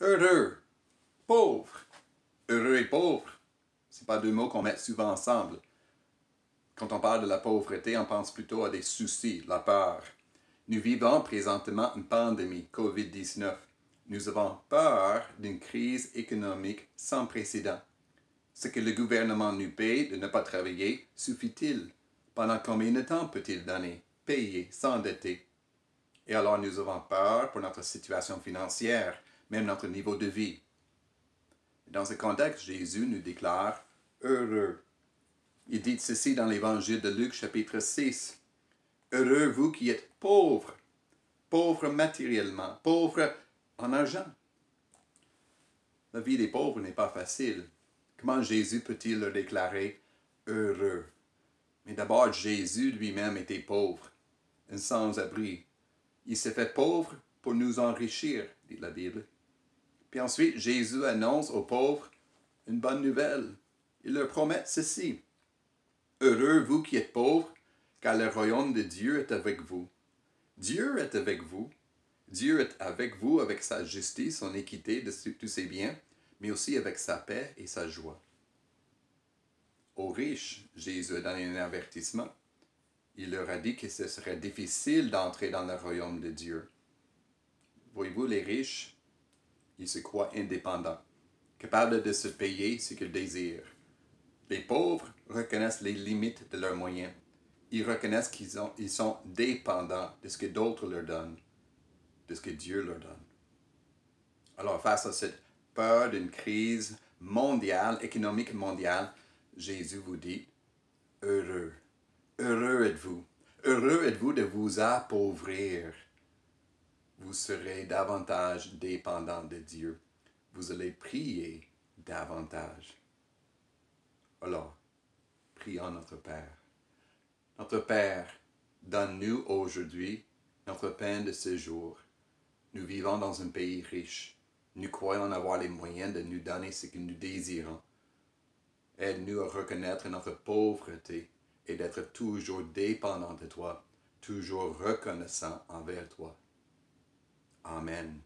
Heureux, pauvre. Heureux et pauvre, ce pas deux mots qu'on met souvent ensemble. Quand on parle de la pauvreté, on pense plutôt à des soucis, la peur. Nous vivons présentement une pandémie, COVID-19. Nous avons peur d'une crise économique sans précédent. Ce que le gouvernement nous paye de ne pas travailler suffit-il? Pendant combien de temps peut-il donner, payer, s'endetter? Et alors nous avons peur pour notre situation financière, même notre niveau de vie. Dans ce contexte, Jésus nous déclare heureux. Il dit ceci dans l'évangile de Luc chapitre 6. Heureux vous qui êtes pauvres, pauvres matériellement, pauvres en argent. La vie des pauvres n'est pas facile. Comment Jésus peut-il leur déclarer heureux? Mais d'abord, Jésus lui-même était pauvre, un sans-abri. Il s'est fait pauvre pour nous enrichir, dit la Bible. Puis ensuite, Jésus annonce aux pauvres une bonne nouvelle. Il leur promet ceci. Heureux vous qui êtes pauvres, car le royaume de Dieu est avec vous. Dieu est avec vous. Dieu est avec vous avec sa justice, son équité de tous ses biens, mais aussi avec sa paix et sa joie. Aux riches, Jésus a donné un avertissement. Il leur a dit que ce serait difficile d'entrer dans le royaume de Dieu. Voyez-vous, les riches, ils se croient indépendants, capables de se payer ce qu'ils désirent. Les pauvres reconnaissent les limites de leurs moyens. Ils reconnaissent qu'ils sont dépendants de ce que d'autres leur donnent, de ce que Dieu leur donne. Alors, face à cette peur d'une crise mondiale, économique mondiale, Jésus vous dit, heureux. Heureux êtes-vous. Heureux êtes-vous de vous appauvrir. Vous serez davantage dépendant de Dieu. Vous allez prier davantage. Alors, prions notre Père. Notre Père, donne-nous aujourd'hui notre pain de ce jour. Nous vivons dans un pays riche. Nous croyons avoir les moyens de nous donner ce que nous désirons. Aide-nous à reconnaître notre pauvreté et d'être toujours dépendants de toi, toujours reconnaissants envers toi. Amen.